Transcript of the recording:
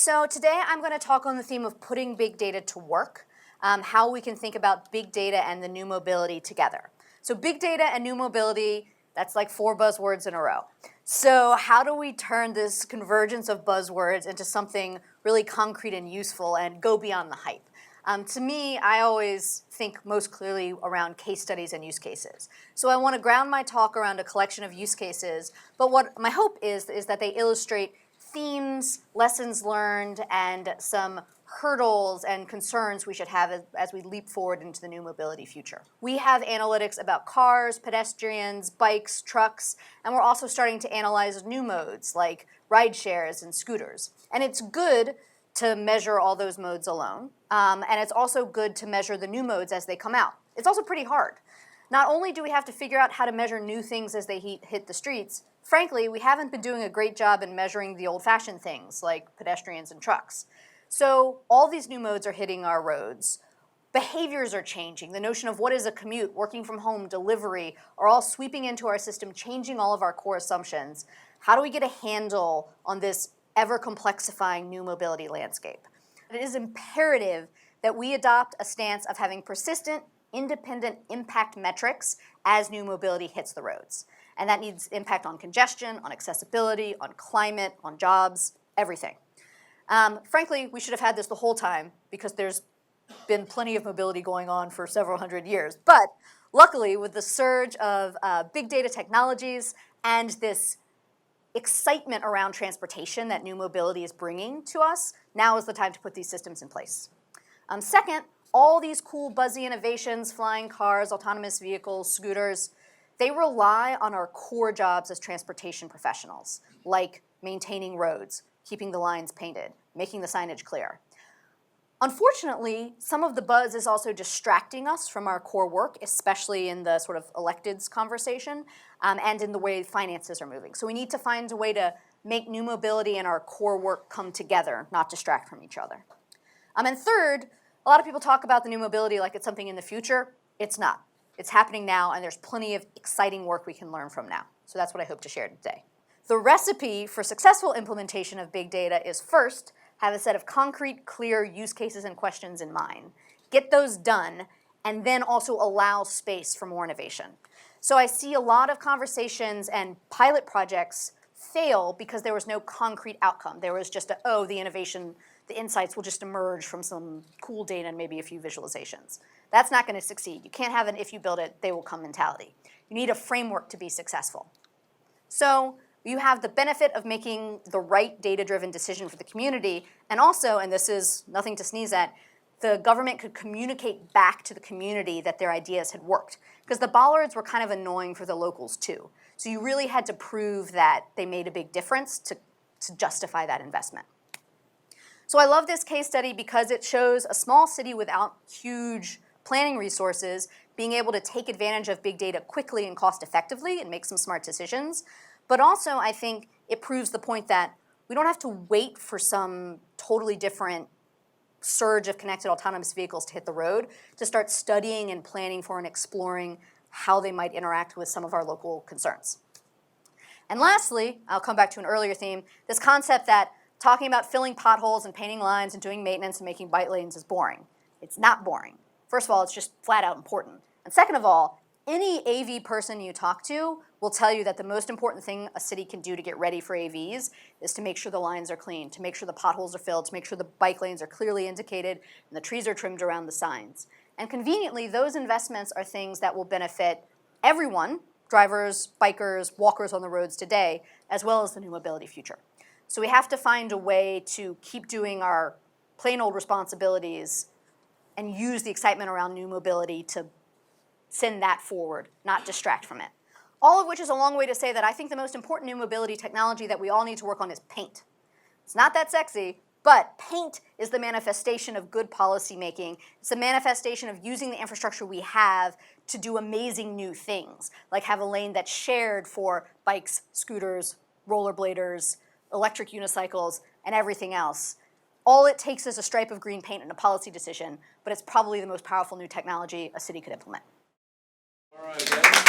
So today I'm going to talk on the theme of putting big data to work, how we can think about big data and the new mobility together. So big data and new mobility, that's like 4 buzzwords in a row. So how do we turn this convergence of buzzwords into something really concrete and useful and go beyond the hype? To me, I always think most clearly around case studies and use cases. So I want to ground my talk around a collection of use cases, but what my hope is that they illustrate themes, lessons learned, and some hurdles and concerns we should have as we leap forward into the new mobility future. We have analytics about cars, pedestrians, bikes, trucks, and we're also starting to analyze new modes like ride shares and scooters. And it's good to measure all those modes alone, and it's also good to measure the new modes as they come out. It's also pretty hard. Not only do we have to figure out how to measure new things as they hit the streets, frankly, we haven't been doing a great job in measuring the old-fashioned things like pedestrians and trucks. So all these new modes are hitting our roads. Behaviors are changing. The notion of what is a commute, working from home, delivery, are all sweeping into our system, changing all of our core assumptions. How do we get a handle on this ever-complexifying new mobility landscape? It is imperative that we adopt a stance of having persistent, independent impact metrics as new mobility hits the roads. And that needs impact on congestion, on accessibility, on climate, on jobs, everything. Frankly, we should have had this the whole time because there's been plenty of mobility going on for several hundred years. But luckily, with the surge of big data technologies and this excitement around transportation that new mobility is bringing to us, now is the time to put these systems in place. Second, all these cool buzzy innovations, flying cars, autonomous vehicles, scooters, they rely on our core jobs as transportation professionals, like maintaining roads, keeping the lines painted, making the signage clear. Unfortunately, some of the buzz is also distracting us from our core work, especially in the sort of electeds conversation and in the way finances are moving. So we need to find a way to make new mobility and our core work come together, not distract from each other. And third, a lot of people talk about the new mobility like it's something in the future. It's not. It's happening now, and there's plenty of exciting work we can learn from now. So that's what I hope to share today. The recipe for successful implementation of big data is first, have a set of concrete, clear use cases and questions in mind. Get those done, and then also allow space for more innovation. So I see a lot of conversations and pilot projects fail because there was no concrete outcome. There was just the innovation, the insights will just emerge from some cool data and maybe a few visualizations. That's not going to succeed. You can't have an if you build it, they will come mentality. You need a framework to be successful. So you have the benefit of making the right data-driven decision for the community, and also, and this is nothing to sneeze at, the government could communicate back to the community that their ideas had worked. Because the bollards were kind of annoying for the locals too. So you really had to prove that they made a big difference to justify that investment. So I love this case study because it shows a small city without huge planning resources being able to take advantage of big data quickly and cost effectively and make some smart decisions. But also, I think it proves the point that we don't have to wait for some totally different surge of connected autonomous vehicles to hit the road to start studying and planning for and exploring how they might interact with some of our local concerns. And lastly, I'll come back to an earlier theme, this concept that talking about filling potholes and painting lines and doing maintenance and making bike lanes is boring. It's not boring. First of all, it's just flat out important. And second of all, any AV person you talk to will tell you that the most important thing a city can do to get ready for AVs is to make sure the lines are clean, to make sure the potholes are filled, to make sure the bike lanes are clearly indicated and the trees are trimmed around the signs. And conveniently, those investments are things that will benefit everyone, drivers, bikers, walkers on the roads today, as well as the new mobility future. So we have to find a way to keep doing our plain old responsibilities and use the excitement around new mobility to send that forward, not distract from it. All of which is a long way to say that I think the most important new mobility technology that we all need to work on is paint. It's not that sexy, but paint is the manifestation of good policy making. It's a manifestation of using the infrastructure we have to do amazing new things, like have a lane that's shared for bikes, scooters, rollerbladers, electric unicycles, and everything else. All it takes is a stripe of green paint and a policy decision, but it's probably the most powerful new technology a city could implement. All right, guys.